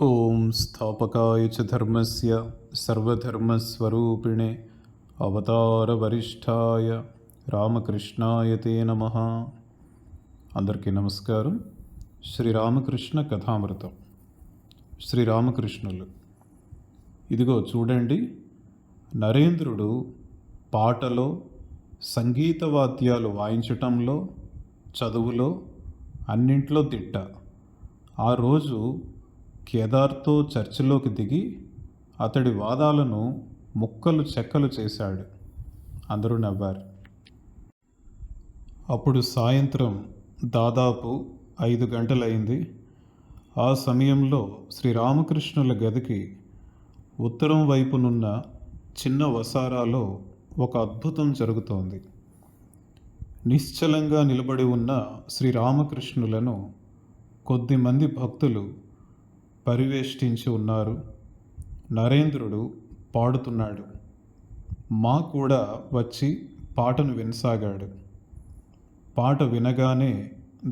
ఓం స్థాపకాయ చ ధర్మస్య సర్వధర్మస్వరూపిణే అవతారవరిష్ఠాయ రామకృష్ణాయ తే నమః. అందరికీ నమస్కారం. శ్రీరామకృష్ణ కథామృతం. శ్రీరామకృష్ణులు. ఇదిగో చూడండి, నరేంద్రుడు పాటలో, సంగీత వాద్యాలు వాయించటంలో, చదువులో అన్నింట్లో దిట్ట. ఆ రోజు కేదార్తో చర్చిలోకి దిగి అతడి వాదాలను ముక్కలు చెక్కలు చేశాడు. అందరూ నవ్వారు. అప్పుడు సాయంత్రం దాదాపు 5 గంటలైంది. ఆ సమయంలో శ్రీరామకృష్ణుల గదికి ఉత్తరం వైపునున్న చిన్న వసారాలో ఒక అద్భుతం జరుగుతోంది. నిశ్చలంగా నిలబడి ఉన్న శ్రీరామకృష్ణులను కొద్దిమంది భక్తులు పరివేష్టించి ఉన్నారు. నరేంద్రుడు పాడుతున్నాడు. మా కూడా వచ్చి పాటను వినసాగాడు. పాట వినగానే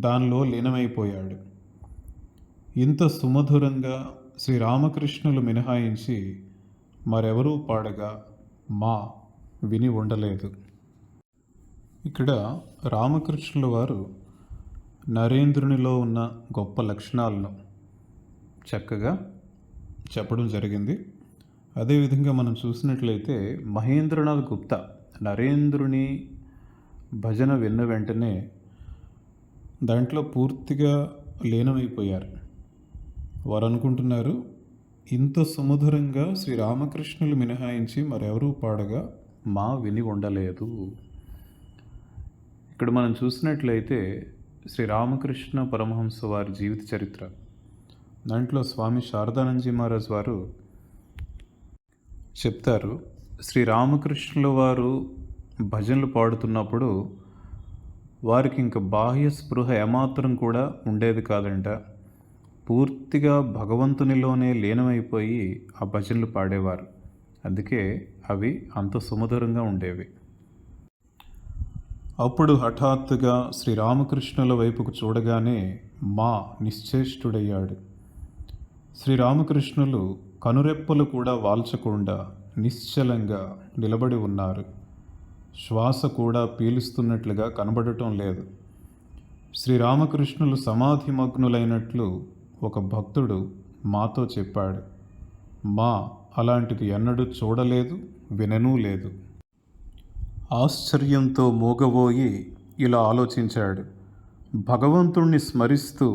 దానిలో లీనమైపోయాడు. ఇంత సుమధురంగా శ్రీరామకృష్ణులు మినహాయించి మరెవరూ పాడగా మా విని ఉండలేదు. ఇక్కడ రామకృష్ణుల వారు నరేంద్రునిలో ఉన్న గొప్ప లక్షణాలను చక్కగా చెప్పడం జరిగింది. అదేవిధంగా మనం చూసినట్లయితే మహేంద్రనాథ్ గుప్తా నరేంద్రుని భజన విన్న వెంటనే దాంట్లో పూర్తిగా లీనమైపోయారు. వారు అనుకుంటున్నారు, ఇంత సుమధురంగా శ్రీరామకృష్ణులు మినహాయించి మరెవరూ పాడగా మా విని ఉండలేదు. ఇక్కడ మనం చూసినట్లయితే శ్రీరామకృష్ణ పరమహంస వారి జీవిత చరిత్ర, దాంట్లో స్వామి శారదానందజీ మహారాజ్ వారు చెప్తారు, శ్రీరామకృష్ణుల వారు భజనలు పాడుతున్నప్పుడు వారికి ఇంక బాహ్య స్పృహ ఏమాత్రం కూడా ఉండేది కాదంట. పూర్తిగా భగవంతునిలోనే లీనమైపోయి ఆ భజనలు పాడేవారు. అందుకే అవి అంత సుమధురంగా ఉండేవి. అప్పుడు హఠాత్తుగా శ్రీరామకృష్ణుల వైపుకు చూడగానే మా నిశ్చేష్టుడయ్యాడు. శ్రీరామకృష్ణులు కనురెప్పలు కూడా వాల్చకుండా నిశ్చలంగా నిలబడి ఉన్నారు. శ్వాస కూడా పీలుస్తున్నట్లుగా కనబడటం లేదు. శ్రీరామకృష్ణులు సమాధిమగ్నులైనట్లు ఒక భక్తుడు మాతో చెప్పాడు. మా అలాంటిది ఎన్నడూ చూడలేదు, విననూ లేదు. ఆశ్చర్యంతో మూగబోయి ఇలా ఆలోచించాడు, భగవంతుణ్ణి స్మరిస్తూ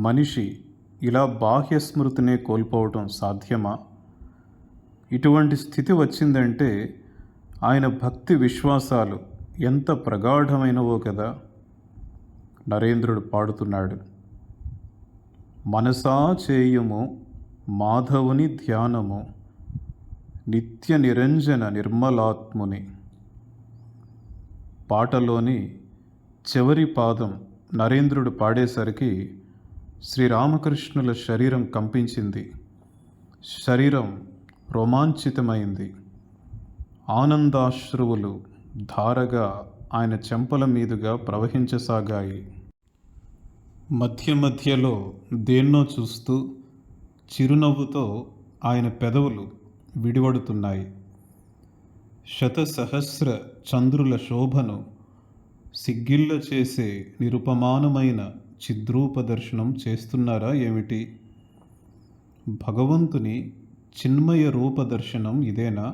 మనిషి ఇలా బాహ్య స్మృతినే కోల్పోవటం సాధ్యమా? ఇటువంటి స్థితి వచ్చిందంటే ఆయన భక్తి విశ్వాసాలు ఎంత ప్రగాఢమైనవో కదా. నరేంద్రుడు పాడుతున్నాడు, మనసా చేయుము మాధవుని ధ్యానము నిత్య నిరంజన నిర్మలాత్ముని. పాటలోని చివరి పాదం నరేంద్రుడు పాడేసరికి శ్రీరామకృష్ణుల శరీరం కంపించింది. శరీరం రోమాంచితమైంది. ఆనందాశ్రువులు ధారగా ఆయన చెంపల మీదుగా ప్రవహించసాగాయి. మధ్య మధ్యలో దేన్నో చూస్తూ చిరునవ్వుతో ఆయన పెదవులు విడివడుతున్నాయి. శతసహస్ర చంద్రుల శోభను సిగ్గిళ్ళ చేసే నిరుపమానమైన చిద్రూప దర్శనం చేస్తున్నారా ఏమిటి? భగవంతుని చిన్మయ రూప దర్శనం ఇదేనా?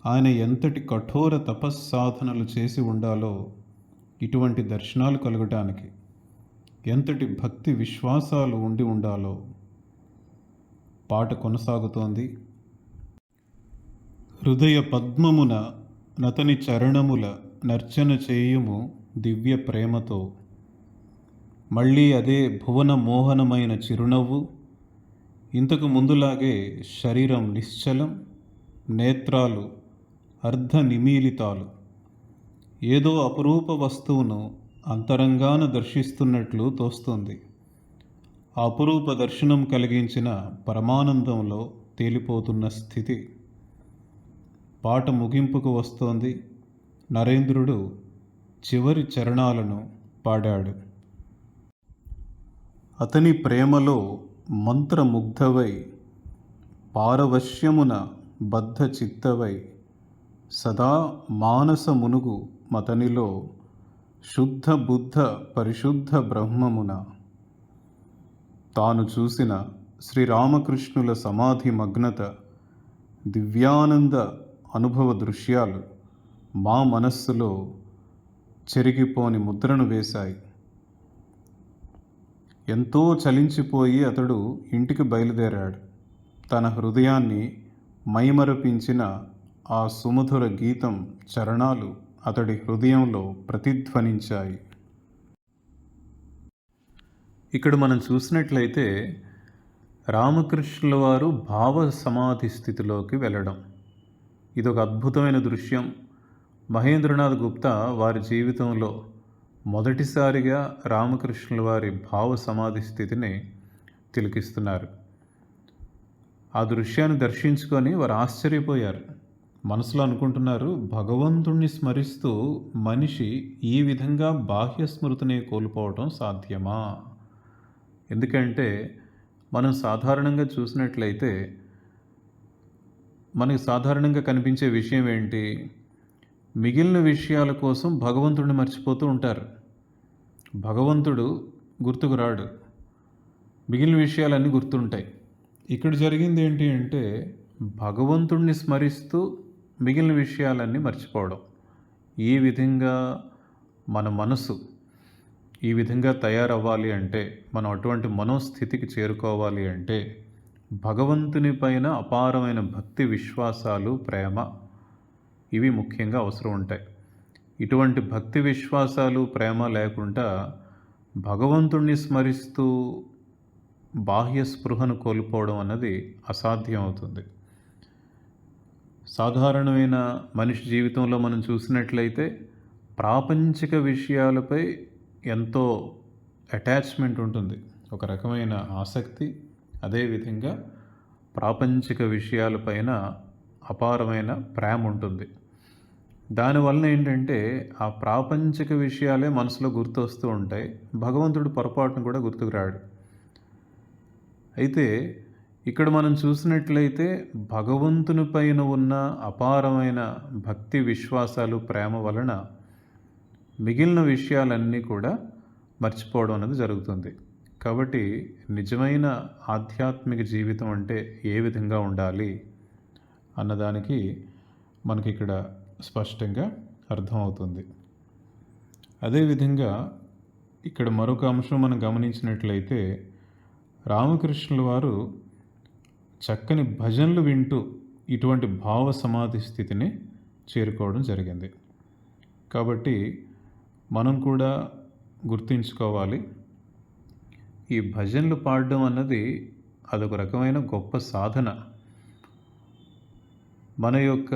ఆయన ఎంతటి కఠోర తపస్సాధనలు చేసి ఉండాలో ఇటువంటి దర్శనాలు కలగటానికి, ఎంతటి భక్తి విశ్వాసాలు ఉండి ఉండాలో. పాట కొనసాగుతోంది. హృదయ పద్మమున నతని చరణముల నర్చన చేయుము దివ్య ప్రేమతో. మళ్ళీ అదే భువన మోహనమైన చిరునవ్వు. ఇంతకు ముందులాగే శరీరం నిశ్చలం, నేత్రాలు అర్ధ నిమీలితాలు. ఏదో అపురూప వస్తువును అంతరంగాన దర్శిస్తున్నట్లు తోస్తుంది. ఆ అపురూప దర్శనం కలిగించిన పరమానందంలో తేలిపోతున్న స్థితి. పాట ముగింపుకు వస్తోంది. నరేంద్రుడు చివరి చరణాలను పాడాడు. అతని ప్రేమలో మంత్రముగ్ధవై పారవశ్యమున బద్ధ చిత్తవై సదా మానసమునుగు మతనిలో శుద్ధ బుద్ధ పరిశుద్ధ బ్రహ్మమున తాను చూసిన శ్రీరామకృష్ణుల సమాధి మగ్నత దివ్యానంద అనుభవ దృశ్యాలు మా మనస్సులో చెరిగిపోని ముద్రను వేశాయి. ఎంతో చలించిపోయి అతడు ఇంటికి బయలుదేరాడు. తన హృదయాన్ని మైమరపించిన ఆ సుమధుర గీతం చరణాలు అతడి హృదయంలో ప్రతిధ్వనించాయి. ఇక్కడ మనం చూసినట్లయితే రామకృష్ణుల వారు భావ సమాధి స్థితిలోకి వెళ్ళడం ఇదొక అద్భుతమైన దృశ్యం. మహేంద్రనాథ్ గుప్తా వారి జీవితంలో మొదటిసారిగా రామకృష్ణుల వారి భావ సమాధి స్థితిని తిలకిస్తున్నారు. ఆ దృశ్యాన్ని దర్శించుకొని వారు ఆశ్చర్యపోయారు. మనసులో అనుకుంటున్నారు, భగవంతుణ్ణి స్మరిస్తూ మనిషి ఈ విధంగా బాహ్య స్మృతిని కోల్పోవటం సాధ్యమా? ఎందుకంటే మనం సాధారణంగా చూసినట్లయితే మనకి సాధారణంగా కనిపించే విషయం ఏంటి? మిగిలిన విషయాల కోసం భగవంతుడిని మర్చిపోతూ ఉంటారు. భగవంతుడు గుర్తుకు రాడు, మిగిలిన విషయాలన్నీ గుర్తుంటాయి. ఇక్కడ జరిగింది ఏంటి అంటే భగవంతుడిని స్మరిస్తూ మిగిలిన విషయాలన్నీ మర్చిపోవడం. ఈ విధంగా మన మనసు ఈ విధంగా తయారవ్వాలి అంటే, మనం అటువంటి మనోస్థితికి చేరుకోవాలి అంటే భగవంతుని పైన అపారమైన భక్తి విశ్వాసాలు ప్రేమ ఇవి ముఖ్యంగా అవసరం ఉంటాయి. ఇటువంటి భక్తి విశ్వాసాలు ప్రేమ లేకుండా భగవంతుణ్ణి స్మరిస్తూ బాహ్య స్పృహను కోల్పోవడం అన్నది అసాధ్యం అవుతుంది. సాధారణమైన మనిషి జీవితంలో మనం చూసినట్లయితే ప్రాపంచిక విషయాలపై ఎంతో అటాచ్మెంట్ ఉంటుంది, ఒక రకమైన ఆసక్తి. అదేవిధంగా ప్రాపంచిక విషయాలపైన అపారమైన ప్రేమ ఉంటుంది. దానివల్ల ఏంటంటే ఆ ప్రాపంచిక విషయాలే మనసులో గుర్తొస్తూ ఉంటాయి. భగవంతుడు పొరపాటును కూడా గుర్తుకు రాడు. అయితే ఇక్కడ మనం చూసినట్లయితే భగవంతుని పైన ఉన్న అపారమైన భక్తి విశ్వాసాలు ప్రేమ వలన మిగిలిన విషయాలన్నీ కూడా మర్చిపోవడం అనేది జరుగుతుంది. కాబట్టి నిజమైన ఆధ్యాత్మిక జీవితం అంటే ఏ విధంగా ఉండాలి అన్నదానికి మనకి ఇక్కడ స్పష్టంగా అర్థమవుతుంది. అదేవిధంగా ఇక్కడ మరొక అంశం మనం గమనించినట్లయితే రామకృష్ణుల వారు చక్కని భజనలు వింటూ ఇటువంటి భావ సమాధి స్థితిని చేరుకోవడం జరిగింది. కాబట్టి మనం కూడా గుర్తుంచుకోవాలి, ఈ భజనలు పాడడం అన్నది అదొక రకమైన గొప్ప సాధన. మన యొక్క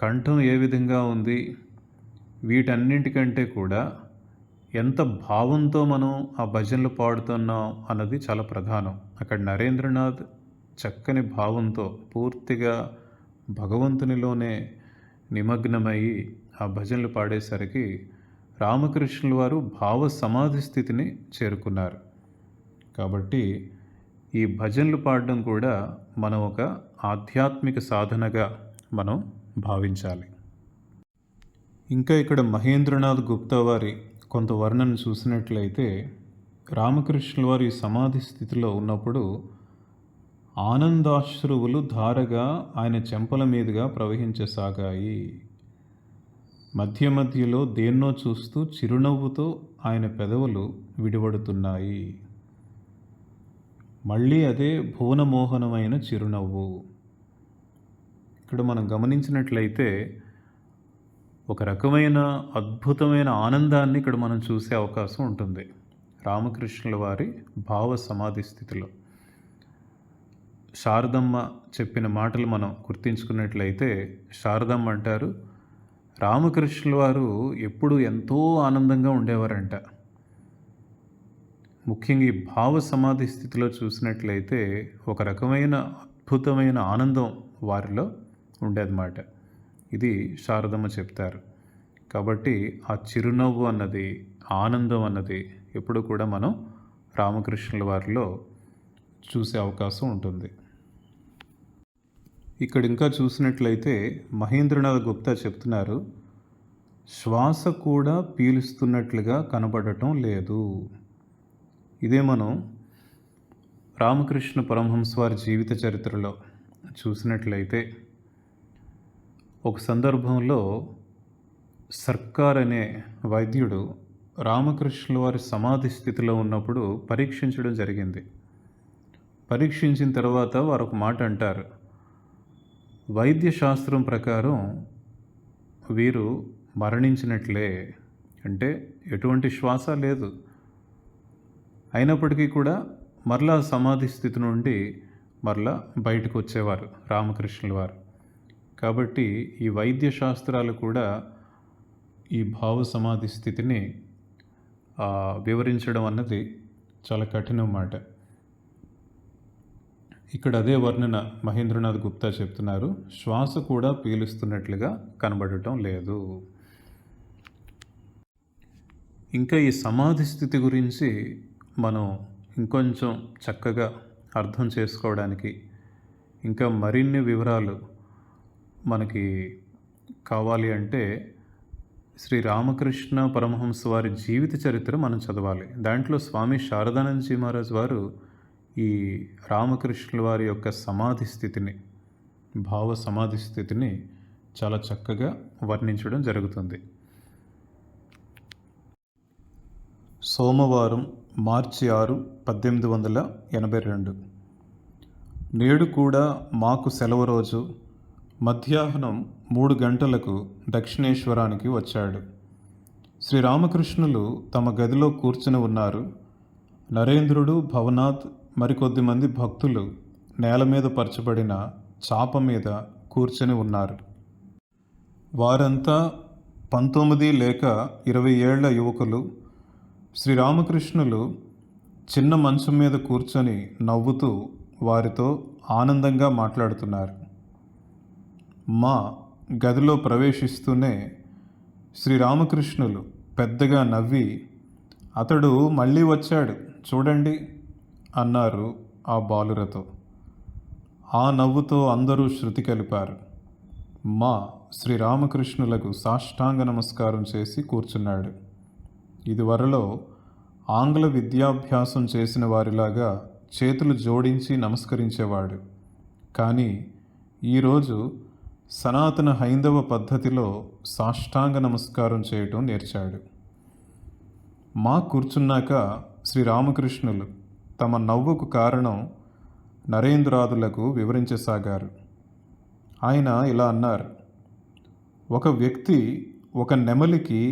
కంఠం ఏ విధంగా ఉంది, వీటన్నింటికంటే కూడా ఎంత భావంతో మనం ఆ భజనలు పాడుతున్నాం అన్నది చాలా ప్రధానం. అక్కడ నరేంద్రనాథ్ చక్కని భావంతో పూర్తిగా భగవంతునిలోనే నిమగ్నమయ్యి ఆ భజనలు పాడేసరికి రామకృష్ణుల వారు భావ సమాధి స్థితిని చేరుకున్నారు. కాబట్టి ఈ భజనలు పాడడం కూడా మనం ఒక ఆధ్యాత్మిక సాధనగా మనం భావించాలి. ఇంకా ఇక్కడ మహేంద్రనాథ్ గుప్తా వారి కొంత వర్ణన చూసినట్లయితే రామకృష్ణుల వారు ఈ సమాధి స్థితిలో ఉన్నప్పుడు ఆనందాశ్రువులు ధారగా ఆయన చెంపల మీదుగా ప్రవహించసాగాయి. మధ్య మధ్యలో దేన్నో చూస్తూ చిరునవ్వుతో ఆయన పెదవులు విడివడుతున్నాయి. మళ్ళీ అదే భువనమోహనమైన చిరునవ్వు. ఇక్కడ మనం గమనించినట్లయితే ఒక రకమైన అద్భుతమైన ఆనందాన్ని ఇక్కడ మనం చూసే అవకాశం ఉంటుంది రామకృష్ణుల వారి భావ సమాధి స్థితిలో. శారదమ్మ చెప్పిన మాటలు మనం గుర్తించుకున్నట్లయితే శారదమ్మ అంటారు, రామకృష్ణుల వారు ఎప్పుడు ఎంతో ఆనందంగా ఉండేవారంట. ముఖ్యంగా ఈ భావ సమాధి స్థితిలో చూసినట్లయితే ఒక రకమైన అద్భుతమైన ఆనందం వారిలో ఉండేదన్నమాట. ఇది శారదమ్మ చెప్తారు. కాబట్టి ఆ చిరునవ్వు అన్నది, ఆనందం అన్నది ఎప్పుడు కూడా మనం రామకృష్ణుల వారిలో చూసే అవకాశం ఉంటుంది. ఇక్కడ ఇంకా చూసినట్లయితే మహేంద్రనాథ్ గుప్తా చెప్తున్నారు, శ్వాస కూడా పీలుస్తున్నట్లుగా కనబడటం లేదు. ఇదే మనం రామకృష్ణ పరమహంస వారి జీవిత చరిత్రలో చూసినట్లయితే ఒక సందర్భంలో సర్కార్ అనే వైద్యుడు రామకృష్ణుల వారి సమాధి స్థితిలో ఉన్నప్పుడు పరీక్షించడం జరిగింది. పరీక్షించిన తర్వాత వారు ఒక మాట అంటారు, వైద్య శాస్త్రం ప్రకారం వీరు మరణించినట్లే, అంటే ఎటువంటి శ్వాస లేదు. అయినప్పటికీ కూడా మరలా సమాధి స్థితి నుండి మరలా బయటకు వచ్చేవారు రామకృష్ణుల వారు. కాబట్టి ఈ వైద్య శాస్త్రాలు కూడా ఈ భావ సమాధి స్థితిని వివరించడం అన్నది చాలా కఠినం మాట. ఇక్కడ అదే వర్ణన మహేంద్రనాథ్ గుప్తా చెప్తున్నారు, శ్వాస కూడా పీలుస్తున్నట్లుగా కనబడటం లేదు. ఇంకా ఈ సమాధి స్థితి గురించి మనం ఇంకొంచెం చక్కగా అర్థం చేసుకోవడానికి ఇంకా మరిన్ని వివరాలు మనకి కావాలి అంటే శ్రీ రామకృష్ణ పరమహంస వారి జీవిత చరిత్ర మనం చదవాలి. దాంట్లో స్వామి శారదానందజీ మహారాజ్ వారు ఈ రామకృష్ణుల వారి యొక్క సమాధి స్థితిని, భావ సమాధి స్థితిని చాలా చక్కగా వర్ణించడం జరుగుతుంది. సోమవారం మార్చి 6, 1882. నేడు కూడా మాకు సెలవు రోజు. మధ్యాహ్నం 3 గంటలకు దక్షిణేశ్వరానికి వచ్చాడు. శ్రీరామకృష్ణులు తమ గదిలో కూర్చుని ఉన్నారు. నరేంద్రుడు, భవనాథ్, మరికొద్ది మంది భక్తులు నేల మీద పరచబడిన చాప మీద కూర్చొని ఉన్నారు. వారంతా 19 లేక 20 ఏళ్ల యువకులు. శ్రీరామకృష్ణులు చిన్న మంచం మీద కూర్చొని నవ్వుతూ వారితో ఆనందంగా మాట్లాడుతున్నారు. మా గదిలో ప్రవేశిస్తూనే శ్రీరామకృష్ణులు పెద్దగా నవ్వి, అతడు మళ్ళీ వచ్చాడు చూడండి అన్నారు ఆ బాలురతో. ఆ నవ్వుతో అందరూ శృతి కలిపారు. మా శ్రీరామకృష్ణులకు సాష్టాంగ నమస్కారం చేసి కూర్చున్నాడు. ఇదివరలో ఆంగ్ల విద్యాభ్యాసం చేసిన వారిలాగా చేతులు జోడించి నమస్కరించేవాడు. కానీ ఈరోజు సనాతన హైందవ పద్ధతిలో సాష్టాంగ నమస్కారం చేయటం నేర్చాడు. మా కూర్చున్నాక శ్రీరామకృష్ణులు తమ నవ్వుకు కారణం నరేంద్రాదులకు వివరించసాగారు. ఆయన ఇలా అన్నారు, ఒక వ్యక్తి ఒక నెమలికి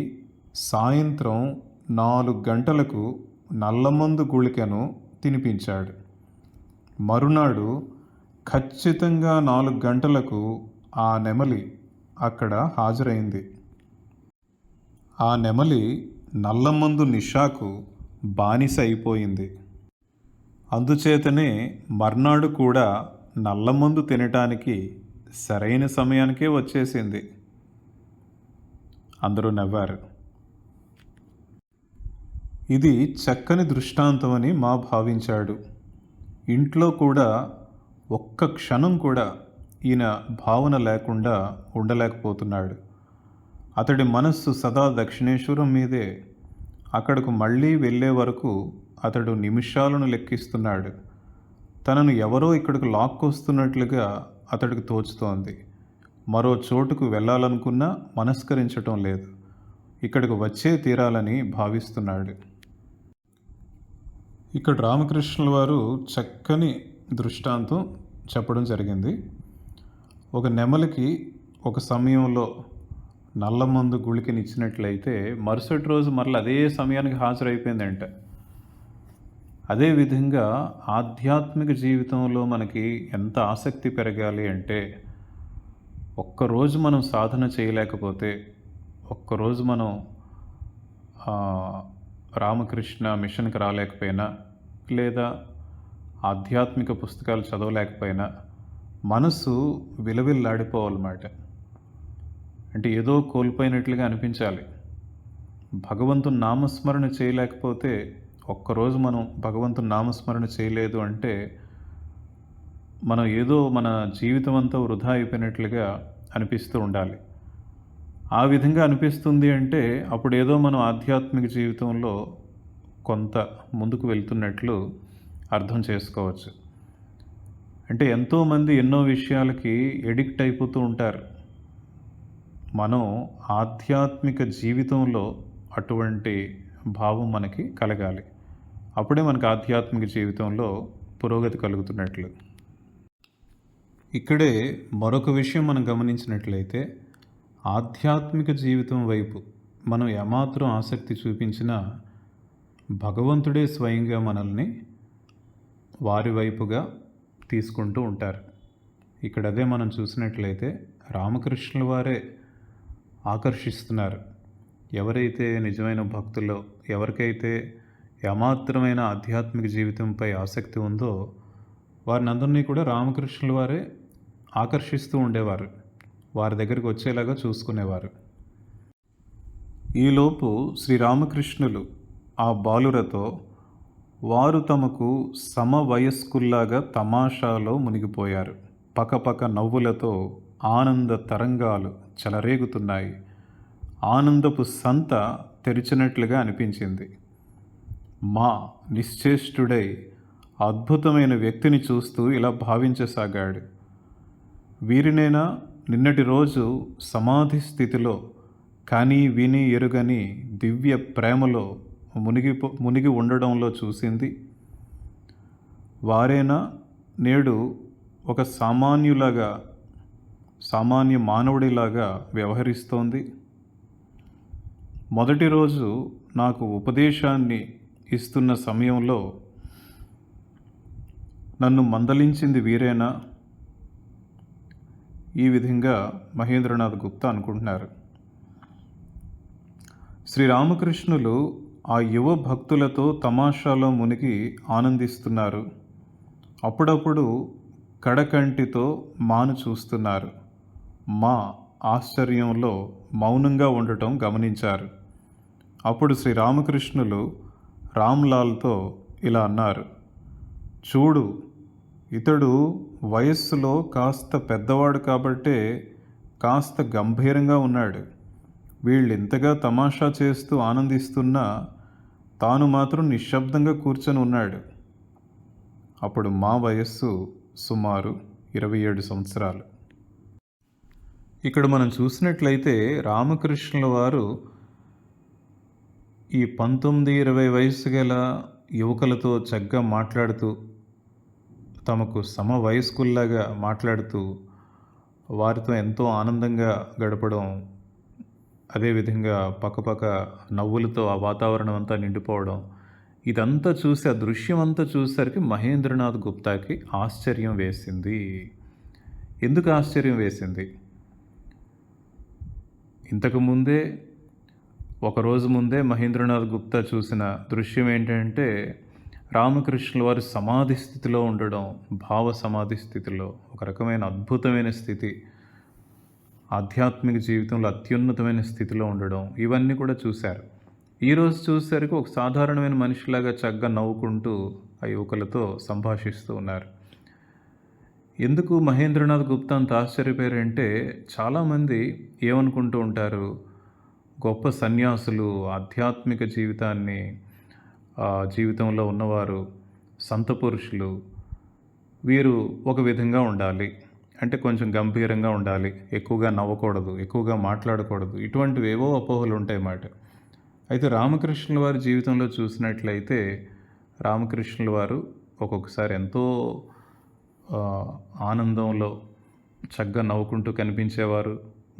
సాయంత్రం 4 గంటలకు నల్లమందు గుళికను తినిపించాడు. మరునాడు ఖచ్చితంగా 4 గంటలకు ఆ నెమలి అక్కడ హాజరైంది. ఆ నెమలి నల్లమందు నిషాకు బానిస అయిపోయింది. అందుచేతనే మర్నాడు కూడా నల్లమందు తినటానికి సరైన సమయానికే వచ్చేసింది. అందరూ నవ్వారు. ఇది చక్కని దృష్టాంతమని మా భావించాడు. ఇంట్లో కూడా ఒక్క క్షణం కూడా ఈయన భావన లేకుండా ఉండలేకపోతున్నాడు. అతడి మనస్సు సదా దక్షిణేశ్వరం మీదే. అక్కడకు మళ్ళీ వెళ్ళే వరకు అతడు నిమిషాలను లెక్కిస్తున్నాడు. తనను ఎవరో ఇక్కడికి లాక్కొస్తున్నట్లుగా అతడికి తోచుతోంది. మరో చోటుకు వెళ్ళాలనుకున్నా మనస్కరించటం లేదు. ఇక్కడికి వచ్చే తీరాలని భావిస్తున్నాడు. ఇక్కడ రామకృష్ణుల వారు చక్కని దృష్టాంతం చెప్పడం జరిగింది. ఒక నెమలికి ఒక సమయంలో నల్లమందు గుళికనిచ్చినట్లయితే మరుసటి రోజు మరలా అదే సమయానికి హాజరైపోయిందంట. అదేవిధంగా ఆధ్యాత్మిక జీవితంలో మనకి ఎంత ఆసక్తి పెరగాలి అంటే, ఒక్కరోజు మనం సాధన చేయలేకపోతే, ఒక్కరోజు మనం రామకృష్ణ మిషన్కి రాలేకపోయినా, లేదా ఆధ్యాత్మిక పుస్తకాలు చదవలేకపోయినా మనసు విలవిల్లాడిపోవాలన్నమాట. అంటే ఏదో కోల్పోయినట్లుగా అనిపించాలి. భగవంతుని నామస్మరణ చేయలేకపోతే, ఒక్కరోజు మనం భగవంతుని నామస్మరణ చేయలేదు అంటే మనం ఏదో మన జీవితం అంతా వృధా అయిపోయినట్లుగా అనిపిస్తూ ఉండాలి. ఆ విధంగా అనిపిస్తుంది అంటే అప్పుడు ఏదో మనం ఆధ్యాత్మిక జీవితంలో కొంత ముందుకు వెళ్తున్నట్లు అర్థం చేసుకోవచ్చు. అంటే ఎంతోమంది ఎన్నో విషయాలకి ఎడిక్ట్ అయిపోతూ ఉంటారు. మనం ఆధ్యాత్మిక జీవితంలో అటువంటి భావం మనకి కలగాలి. అప్పుడే మనకు ఆధ్యాత్మిక జీవితంలో పురోగతి కలుగుతున్నట్లు. ఇక్కడే మరొక విషయం మనం గమనించినట్లయితే ఆధ్యాత్మిక జీవితం వైపు మనం ఏమాత్రం ఆసక్తి చూపించినా భగవంతుడే స్వయంగా మనల్ని వారి వైపుగా తీసుకుంటూ ఉంటారు. ఇక్కడ అదే మనం చూసినట్లయితే రామకృష్ణుల వారే ఆకర్షిస్తున్నారు. ఎవరైతే నిజమైన భక్తులో, ఎవరికైతే ఏమాత్రమైన ఆధ్యాత్మిక జీవితంపై ఆసక్తి ఉందో వారిని అందరినీ కూడా రామకృష్ణుల వారే ఆకర్షిస్తూ ఉండేవారు. వారి దగ్గరికి వచ్చేలాగా చూసుకునేవారు. ఈలోపు శ్రీరామకృష్ణులు ఆ బాలురతో వారు తమకు సమవయస్కుల్లాగా తమాషాలో మునిగిపోయారు. పకపక నవ్వులతో ఆనంద తరంగాలు చెలరేగుతున్నాయి. ఆనందపు సంత తెరిచినట్లుగా అనిపించింది. మా నిశ్చేష్టుడై అద్భుతమైన వ్యక్తిని చూస్తూ ఇలా భావించసాగాడు. వీరినైనా నిన్నటి రోజు సమాధి స్థితిలో కానీ విని ఎరుగని దివ్య ప్రేమలో మునిగి ఉండడంలో చూసింది. వారేనా నేడు ఒక సామాన్య మానవుడిలాగా వ్యవహరిస్తోంది. మొదటి రోజు నాకు ఉపదేశాన్ని ఇస్తున్న సమయంలో నన్ను మందలించింది వీరేనా? ఈ విధంగా మహేంద్రనాథ్ గుప్తా అనుకుంటున్నారు. శ్రీరామకృష్ణులు ఆ యువ భక్తులతో తమాషాలో మునిగి ఆనందిస్తున్నారు. అప్పుడప్పుడు కడకంటితో మాను చూస్తున్నారు. మా ఆశ్చర్యంలో మౌనంగా ఉండటం గమనించారు. అప్పుడు శ్రీరామకృష్ణులు రామ్లాల్తో ఇలా అన్నారు. చూడు, ఇతడు వయస్సులో కాస్త పెద్దవాడు కాబట్టే కాస్త గంభీరంగా ఉన్నాడు. వీళ్ళింతగా తమాషా చేస్తూ ఆనందిస్తున్నా తాను మాత్రం నిశ్శబ్దంగా కూర్చొని ఉన్నాడు. అప్పుడు మా వయస్సు సుమారు 27 సంవత్సరాలు. ఇక్కడ మనం చూసినట్లయితే రామకృష్ణుల వారు ఈ 19-20 వయసు గల యువకులతో చక్కగా మాట్లాడుతూ, తమకు సమవయస్కుల్లాగా మాట్లాడుతూ వారితో ఎంతో ఆనందంగా గడపడం, అదేవిధంగా పక్కపక్క నవ్వులతో ఆ వాతావరణం అంతా నిండిపోవడం, ఇదంతా చూసి ఆ దృశ్యం అంతా చూసేసరికి మహేంద్రనాథ్ గుప్తాకి ఆశ్చర్యం వేసింది. ఎందుకు ఆశ్చర్యం వేసింది? ఇంతకుముందే ఒకరోజు ముందే మహేంద్రనాథ్ గుప్తా చూసిన దృశ్యం ఏంటంటే రామకృష్ణుల వారు సమాధి స్థితిలో ఉండడం, భావ సమాధి స్థితిలో, ఒక రకమైన అద్భుతమైన స్థితి, ఆధ్యాత్మిక జీవితంలో అత్యున్నతమైన స్థితిలో ఉండడం, ఇవన్నీ కూడా చూశారు. ఈరోజు చూసేసరికి ఒక సాధారణమైన మనిషిలాగా చక్కగా నవ్వుకుంటూ ఆ యువకులతో సంభాషిస్తూ ఉన్నారు. ఎందుకు మహేంద్రనాథ్ గుప్తా అంత ఆశ్చర్యపోయారంటే చాలామంది ఏమనుకుంటూ ఉంటారు, గొప్ప సన్యాసులు, ఆధ్యాత్మిక జీవితంలో ఉన్నవారు, సంత పురుషులు, వీరు ఒక విధంగా ఉండాలి, అంటే కొంచెం గంభీరంగా ఉండాలి, ఎక్కువగా నవ్వకూడదు, ఎక్కువగా మాట్లాడకూడదు, ఇటువంటివి ఏవో అపోహలు ఉంటాయి మాట. అయితే రామకృష్ణుల వారి జీవితంలో చూసినట్లయితే రామకృష్ణుల వారు ఒక్కొక్కసారి ఎంతో ఆనందంలో చక్కగా నవ్వుకుంటూ కనిపించేవారు,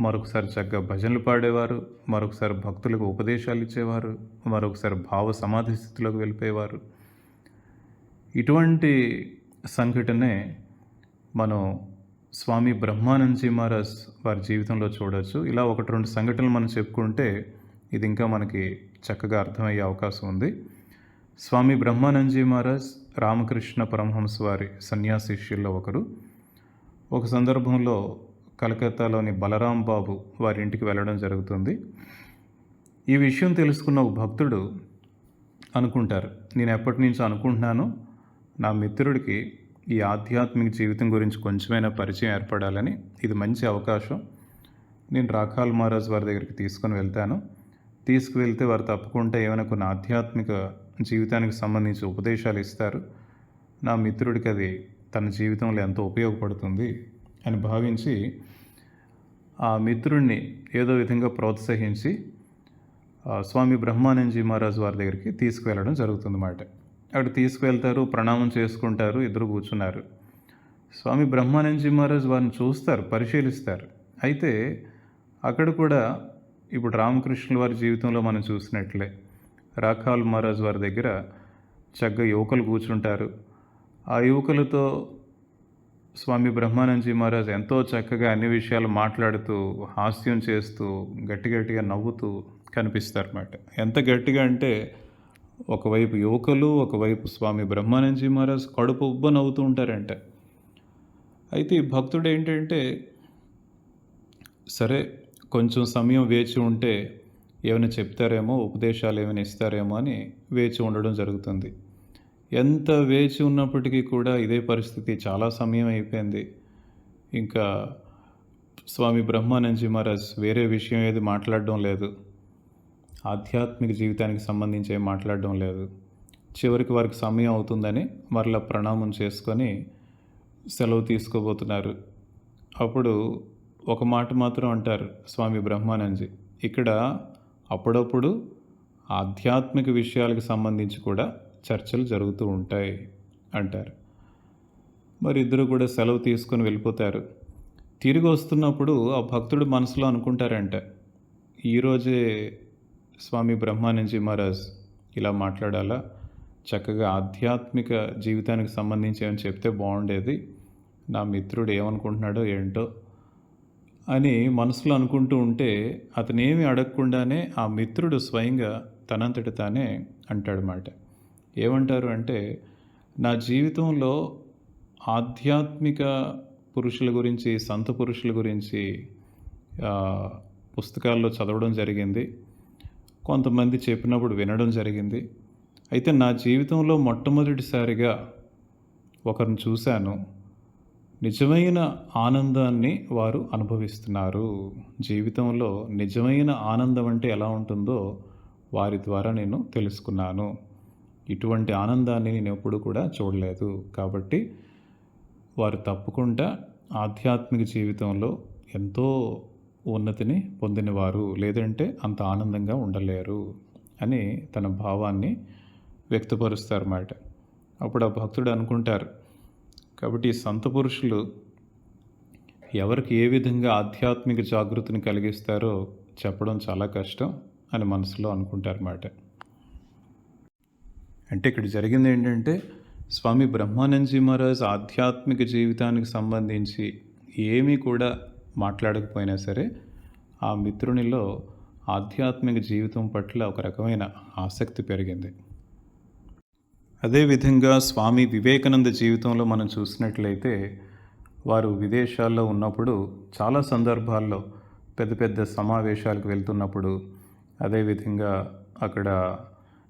మరొకసారి చక్కగా భజనలు పాడేవారు, మరొకసారి భక్తులకు ఉపదేశాలు ఇచ్చేవారు, మరొకసారి భావ సమాధి స్థితిలోకి వెళ్ళిపోయేవారు. ఇటువంటి సంఘటనే మనం స్వామి బ్రహ్మానందజీ మహారాజ్ వారి జీవితంలో చూడవచ్చు. ఇలా 1-2 సంఘటనలు మనం చెప్పుకుంటే ఇది ఇంకా మనకి చక్కగా అర్థమయ్యే అవకాశం ఉంది. స్వామి బ్రహ్మానందజీ మహారాజ్ రామకృష్ణ పరమహంస వారి సన్యాసి శిష్యుల్లో ఒకరు. ఒక సందర్భంలో కలకత్తాలోని బలరాం బాబు వారి ఇంటికి వెళ్ళడం జరుగుతుంది. ఈ విషయం తెలుసుకున్న ఒక భక్తుడు అనుకుంటారు, నేను ఎప్పటి నుంచో అనుకుంటున్నాను, నా మిత్రుడికి ఈ ఆధ్యాత్మిక జీవితం గురించి కొంచెమైనా పరిచయం ఏర్పడాలని ఇది మంచి అవకాశం. నేను రాఖాల్ మహారాజ్ వారి దగ్గరికి తీసుకుని వెళ్తాను. తీసుకువెళ్తే వారు తప్పకుండా ఏమైనా కొన్ని ఆధ్యాత్మిక జీవితానికి సంబంధించి ఉపదేశాలు ఇస్తారు. నా మిత్రుడికి అది తన జీవితంలో ఎంతో ఉపయోగపడుతుంది అని భావించి ఆ మిత్రుడిని ఏదో విధంగా ప్రోత్సహించి స్వామి బ్రహ్మానందజీ మహారాజ్ వారి దగ్గరికి తీసుకువెళ్ళడం జరుగుతుందన్నమాట. అక్కడ తీసుకువెళ్తారు, ప్రణామం చేసుకుంటారు, ఇద్దరు కూర్చున్నారు. స్వామి బ్రహ్మానందజీ మహారాజ్ వారిని చూస్తారు, పరిశీలిస్తారు. అయితే అక్కడ కూడా ఇప్పుడు రామకృష్ణుల వారి జీవితంలో మనం చూసినట్లే రాఖాల్ మహారాజ్ వారి దగ్గర చక్కగా యువకులు కూర్చుంటారు. ఆ యువకులతో స్వామి బ్రహ్మానందజీ మహారాజ్ ఎంతో చక్కగా అన్ని విషయాలు మాట్లాడుతూ, హాస్యం చేస్తూ, గట్టిగా నవ్వుతూ కనిపిస్తారన్నమాట. ఎంత గట్టిగా అంటే ఒకవైపు యువకులు, ఒకవైపు స్వామి బ్రహ్మానందజీ మహారాజ్ కడుపు ఉబ్బ నవ్వుతూ ఉంటారంట. అయితే ఈ భక్తుడు ఏంటంటే, సరే కొంచెం సమయం వేచి ఉంటే ఏమైనా చెప్తారేమో, ఉపదేశాలు ఏమైనా ఇస్తారేమో అని వేచి ఉండడం జరుగుతుంది. ఎంత వేచి ఉన్నప్పటికీ కూడా ఇదే పరిస్థితి. చాలా సమయం అయిపోయింది. ఇంకా స్వామి బ్రహ్మానందజీ మహారాజ్ వేరే విషయం ఏది మాట్లాడడం లేదు, ఆధ్యాత్మిక జీవితానికి సంబంధించి ఏం మాట్లాడడం లేదు. చివరికి వారికి సమయం అవుతుందని మరలా ప్రణామం చేసుకొని సెలవు తీసుకోబోతున్నారు. అప్పుడు ఒక మాట మాత్రం అంటారు స్వామి బ్రహ్మానందజీ, ఇక్కడ అప్పుడప్పుడు ఆధ్యాత్మిక విషయాలకు సంబంధించి కూడా చర్చలు జరుగుతూ ఉంటాయి అంటారు. మరి ఇద్దరు కూడా సెలవు తీసుకొని వెళ్ళిపోతారు. తిరిగి వస్తున్నప్పుడు ఆ భక్తుడు మనసులో అనుకుంటారంట, ఈరోజే స్వామి బ్రహ్మానందజీ మహారాజ్ ఇలా మాట్లాడాలా, చక్కగా ఆధ్యాత్మిక జీవితానికి సంబంధించి ఏమైనా చెప్తే బాగుండేది, నా మిత్రుడు ఏమనుకుంటున్నాడో ఏంటో అని మనసులో అనుకుంటూ ఉంటే అతనేమి అడగకుండానే ఆ మిత్రుడు స్వయంగా తనంతటి తానే అంటాడన్నమాట. ఏమంటారు అంటే, నా జీవితంలో ఆధ్యాత్మిక పురుషుల గురించి, సంత పురుషుల గురించి పుస్తకాల్లో చదవడం జరిగింది, కొంతమంది చెప్పినప్పుడు వినడం జరిగింది. అయితే నా జీవితంలో మొట్టమొదటిసారిగా ఒకరిని చూశాను, నిజమైన ఆనందాన్ని వారు అనుభవిస్తున్నారు. జీవితంలో నిజమైన ఆనందం అంటే ఎలా ఉంటుందో వారి ద్వారా నేను తెలుసుకున్నాను. ఇటువంటి ఆనందాన్ని నేను ఎప్పుడు కూడా చూడలేదు. కాబట్టి వారు తప్పకుండా ఆధ్యాత్మిక జీవితంలో ఎంతో ఉన్నతిని పొందినవారు, లేదంటే అంత ఆనందంగా ఉండలేరు అని తన భావాన్ని వ్యక్తపరుస్తారన్నమాట. అప్పుడు ఆ భక్తుడు అనుకుంటారు, కాబట్టి ఈ సంత పురుషులు ఎవరికి ఏ విధంగా ఆధ్యాత్మిక జాగృతిని కలిగిస్తారో చెప్పడం చాలా కష్టం అని మనసులో అనుకుంటారన్నమాట. అంటే ఇక్కడ జరిగింది ఏంటంటే, స్వామి బ్రహ్మానందజీ మహారాజ్ ఆధ్యాత్మిక జీవితానికి సంబంధించి ఏమీ కూడా మాట్లాడకపోయినా సరే ఆ మిత్రునిలో ఆధ్యాత్మిక జీవితం పట్ల ఒక రకమైన ఆసక్తి పెరిగింది. అదేవిధంగా స్వామి వివేకానంద జీవితంలో మనం చూసినట్లయితే వారు విదేశాల్లో ఉన్నప్పుడు చాలా సందర్భాల్లో పెద్ద పెద్ద సమావేశాలకు వెళ్తున్నప్పుడు, అదేవిధంగా అక్కడ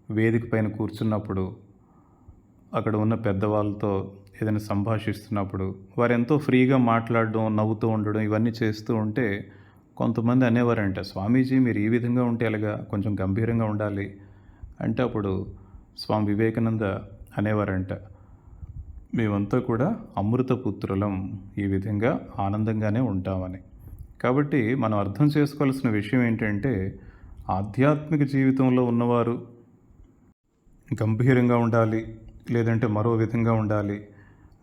వేదిక పైన కూర్చున్నప్పుడు, అక్కడ ఉన్న పెద్దవాళ్ళతో ఏదైనా సంభాషిస్తున్నప్పుడు వారు ఎంతో ఫ్రీగా మాట్లాడడం, నవ్వుతూ ఉండడం, ఇవన్నీ చేస్తూ ఉంటే కొంతమంది అనేవారంట, స్వామీజీ మీరు ఈ విధంగా ఉంటే ఎలాగా, కొంచెం గంభీరంగా ఉండాలి అంటే అప్పుడు స్వామి వివేకానంద అనేవారంట, మేమంతా కూడా అమృతపుత్రులం, ఈ విధంగా ఆనందంగానే ఉంటామని. కాబట్టి మనం అర్థం చేసుకోవాల్సిన విషయం ఏంటంటే, ఆధ్యాత్మిక జీవితంలో ఉన్నవారు గంభీరంగా ఉండాలి, లేదంటే మరో విధంగా ఉండాలి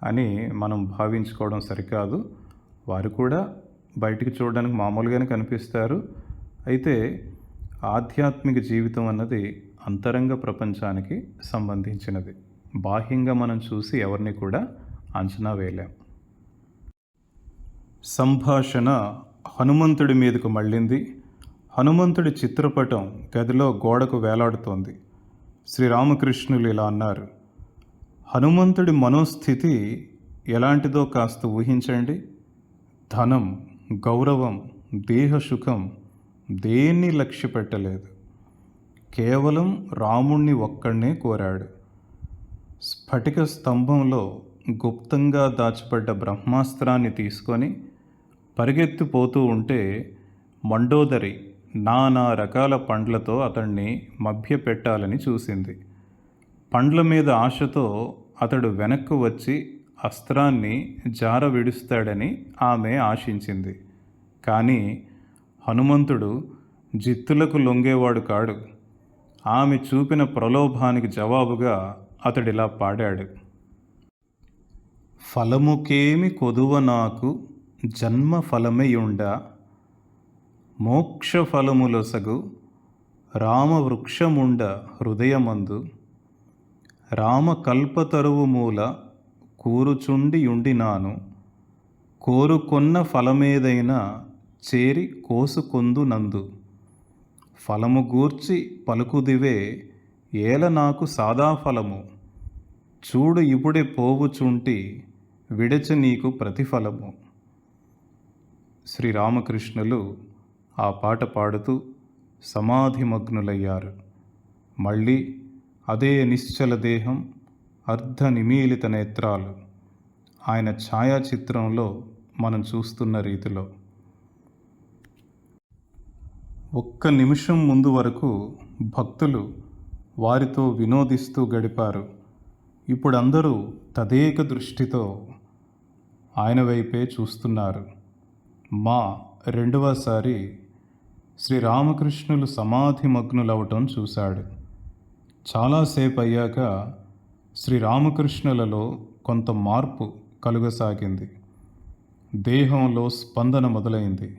అని మనం భావించుకోవడం సరికాదు. వారు కూడా బయటికి చూడడానికి మామూలుగానే కనిపిస్తారు. అయితే ఆధ్యాత్మిక జీవితం అన్నది అంతరంగ ప్రపంచానికి సంబంధించినది. బాహ్యంగా మనం చూసి ఎవరిని కూడా అంచనా వేయలేం. సంభాషణ హనుమంతుడి మీదకు మళ్ళింది. హనుమంతుడి చిత్రపటం గదిలో గోడకు వేలాడుతోంది. శ్రీరామకృష్ణులు ఇలా అన్నారు, హనుమంతుడి మనోస్థితి ఎలాంటిదో కాస్త ఊహించండి. ధనం, గౌరవం, దేహసుఖం దేన్ని లక్ష్య పెట్టలేదు. కేవలం రాముణ్ణి ఒక్కడినే కోరాడు. స్ఫటిక స్తంభంలో గుప్తంగా దాచిపడ్డ బ్రహ్మాస్త్రాన్ని తీసుకొని పరిగెత్తిపోతూ ఉంటే మండోదరి నానా రకాల పండ్లతో అతన్ని మభ్యపెట్టాలని చూసింది. పండ్ల మీద ఆశతో అతడు వెనక్కు వచ్చి అస్త్రాన్ని జార విడుస్తాడని ఆమె ఆశించింది. కానీ హనుమంతుడు జిత్తులకు లొంగేవాడు కాడు. ఆమె చూపిన ప్రలోభానికి జవాబుగా అతడిలా పాడాడు: ఫలముకేమి కొదువ నాకు జన్మ ఫలమేయుండ, మోక్ష ఫలములొసగు రామవృక్షముండ హృదయమందు, రామకల్పతరువు మూల కూరుచుండియుండినాను, కోరుకొన్న ఫలమేదైనా చేరి కోసుకొందు నందు, ఫలము గూర్చి పలుకుదివే ఏల నాకు సాదా ఫలము, చూడు ఇప్పుడే పోవుచుంటి విడచి నీకు ప్రతిఫలము. శ్రీరామకృష్ణులు ఆ పాట పాడుతూ సమాధిమగ్నులయ్యారు. మళ్ళీ అదే నిశ్చల దేహం, అర్ధ నిమీలిత నేత్రాలు ఆయన ఛాయాచిత్రంలో మనం చూస్తున్న రీతిలో. ఒక్క నిమిషం ముందు వరకు భక్తులు వారితో వినోదిస్తూ గడిపారు. ఇప్పుడు అందరూ తదేక దృష్టితో ఆయన వైపే చూస్తున్నారు. రెండవసారి శ్రీరామకృష్ణులు సమాధిమగ్నులవటం చూశాడు. చాలాసేపు అయ్యాక శ్రీరామకృష్ణులలో కొంత మార్పు కలుగసాగింది. దేహంలో స్పందన మొదలైంది.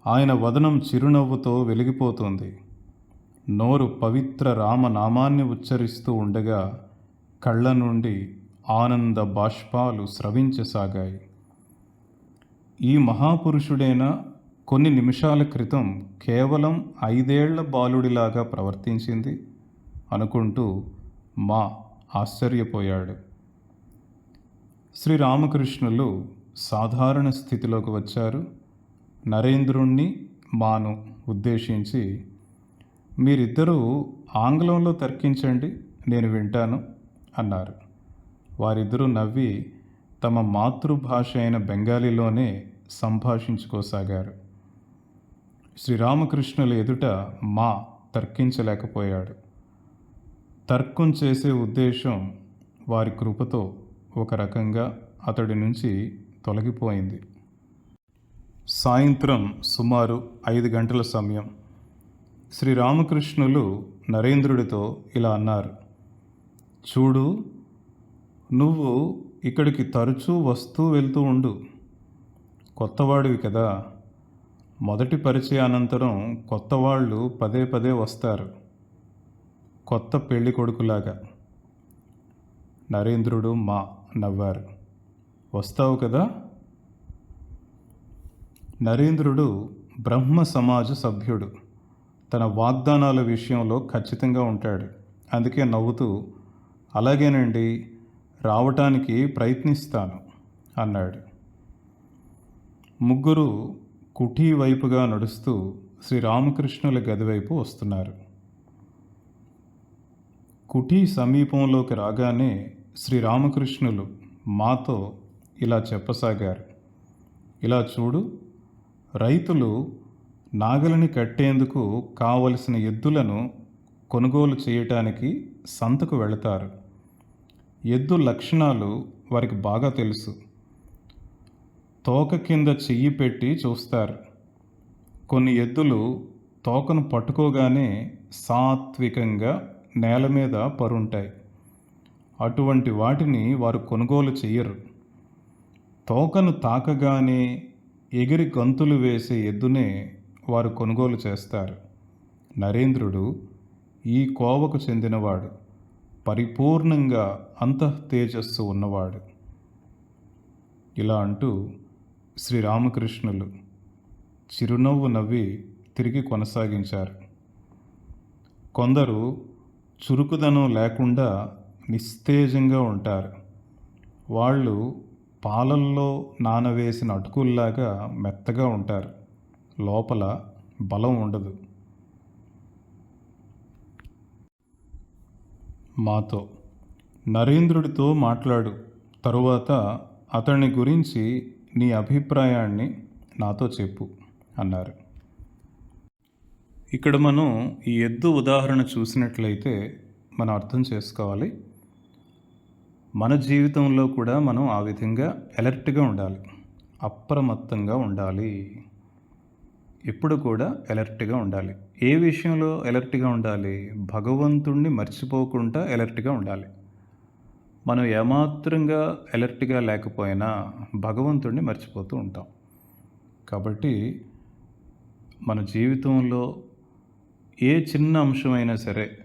ఆయన వదనం చిరునవ్వుతో వెలిగిపోతుంది. నోరు పవిత్ర రామనామాన్ని ఉచ్చరిస్తూ ఉండగా కళ్ళ నుండి ఆనంద బాష్పాలు స్రవించసాగాయి. ఈ మహాపురుషుడైన కొన్ని నిమిషాల క్రితం కేవలం 5 ఏళ్ల బాలుడిలాగా ప్రవర్తించింది అనుకుంటూ ఆశ్చర్యపోయాడు. శ్రీరామకృష్ణులు సాధారణ స్థితిలోకి వచ్చారు. నరేంద్రుణ్ణి మాను ఉద్దేశించి, మీరిద్దరూ ఆంగ్లంలో తర్కించండి, నేను వింటాను అన్నారు. వారిద్దరూ నవ్వి తమ మాతృభాష అయిన బెంగాలీలోనే సంభాషించుకోసాగారు. శ్రీరామకృష్ణుల ఎదుట తర్కించలేకపోయాడు. తర్కం చేసే ఉద్దేశం వారి కృపతో ఒక రకంగా అతడి నుంచి తొలగిపోయింది. సాయంత్రం సుమారు 5 గంటల సమయం. శ్రీరామకృష్ణులు నరేంద్రుడితో ఇలా అన్నారు: చూడు, నువ్వు ఇక్కడికి తరచూ వస్తూ వెళ్తూ ఉండు. కొత్తవాడివి కదా. మొదటి పరిచయానంతరం కొత్తవాళ్ళు పదే పదే వస్తారు, కొత్త పెళ్లి కొడుకులాగా. నరేంద్రుడు నవ్వారు. వస్తావు కదా. నరేంద్రుడు బ్రహ్మ సమాజ సభ్యుడు. తన వాగ్దానాల విషయంలో ఖచ్చితంగా ఉంటాడు. అందుకే నవ్వుతూ, అలాగేనండి, రావటానికి ప్రయత్నిస్తాను అన్నాడు. ముగ్గురు కుటీ వైపుగా నడుస్తూ శ్రీరామకృష్ణుల గదివైపు వస్తున్నారు. కుటీ సమీపంలోకి రాగానే శ్రీరామకృష్ణులు మాతో ఇలా చెప్పసాగారు: ఇలా చూడు, రైతులు నాగలిని కట్టేందుకు కావలసిన ఎద్దులను కొనుగోలు చేయటానికి సంతకు వెళతారు. ఎద్దు లక్షణాలు వారికి బాగా తెలుసు. తోక కింద చెయ్యి పెట్టి చూస్తారు. కొన్ని ఎద్దులు తోకను పట్టుకోగానే సాత్వికంగా నేల మీద పరుంటాయి. అటువంటి వాటిని వారు కొనుగోలు చెయ్యరు. తోకను తాకగానే ఎగిరి గంతులు వేసే ఎద్దునే వారు కొనుగోలు చేస్తారు. నరేంద్రుడు ఈ కోవకు చెందినవాడు. పరిపూర్ణంగా అంతఃతేజస్సు ఉన్నవాడు. ఇలా అంటూ శ్రీరామకృష్ణులు చిరునవ్వు నవ్వి తిరిగి కొనసాగించారు. కొందరు చురుకుదనం లేకుండా నిస్తేజంగా ఉంటారు. వాళ్ళు పాలల్లో నానవేసిన అటుకుల్లాగా మెత్తగా ఉంటారు. లోపల బలం ఉండదు. మాతో నరేంద్రుడితో మాట్లాడు, తరువాత అతని గురించి నీ అభిప్రాయాన్ని నాతో చెప్పు అన్నారు. ఇక్కడ మనం ఈ ఎద్దు ఉదాహరణ చూసినట్లయితే మనం అర్థం చేసుకోవాలి, మన జీవితంలో కూడా మనం ఆ విధంగా అలర్ట్గా ఉండాలి, అప్రమత్తంగా ఉండాలి. ఎప్పుడు కూడా అలర్ట్గా ఉండాలి. ఏ విషయంలో అలర్ట్గా ఉండాలి? భగవంతుణ్ణి మర్చిపోకుండా అలర్ట్గా ఉండాలి. మనం ఏమాత్రంగా అలర్ట్గా లేకపోయినా భగవంతుణ్ణి మర్చిపోతూ ఉంటాం. కాబట్టి మన జీవితంలో ఏ చిన్న అంశమైనా సరే,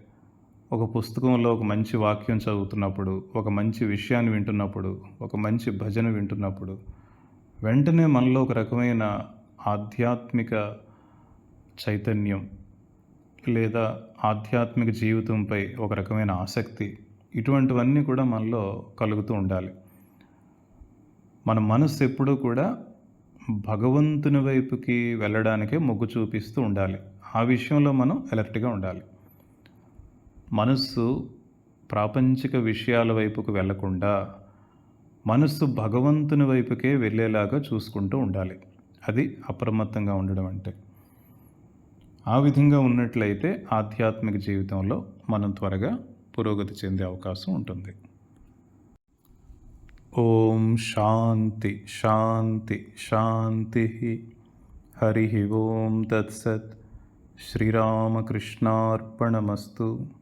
ఒక పుస్తకంలో ఒక మంచి వాక్యం చదువుతున్నప్పుడు, ఒక మంచి విషయాన్ని వింటున్నప్పుడు, ఒక మంచి భజన వింటున్నప్పుడు వెంటనే మనలో ఒక రకమైన ఆధ్యాత్మిక చైతన్యం లేదా ఆధ్యాత్మిక జీవితంపై ఒక రకమైన ఆసక్తి, ఇటువంటివన్నీ కూడా మనలో కలుగుతూ ఉండాలి. మన మనస్సు ఎప్పుడూ కూడా భగవంతుని వైపుకి వెళ్ళడానికే మొగ్గు చూపిస్తూ ఉండాలి. ఆ విషయంలో మనం అలర్ట్గా ఉండాలి. మనస్సు ప్రాపంచిక విషయాల వైపుకు వెళ్ళకుండా మనస్సు భగవంతుని వైపుకే వెళ్ళేలాగా చూసుకుంటూ ఉండాలి. అది అప్రమత్తంగా ఉండడం అంటే. ఆ విధంగా ఉన్నట్లయితే ఆధ్యాత్మిక జీవితంలో మనం త్వరగా పురోగతి చెందే అవకాశం ఉంటుంది. ఓం శాంతి శాంతి శాంతి. హరి ఓం తత్సత్. శ్రీరామకృష్ణార్పణమస్తు.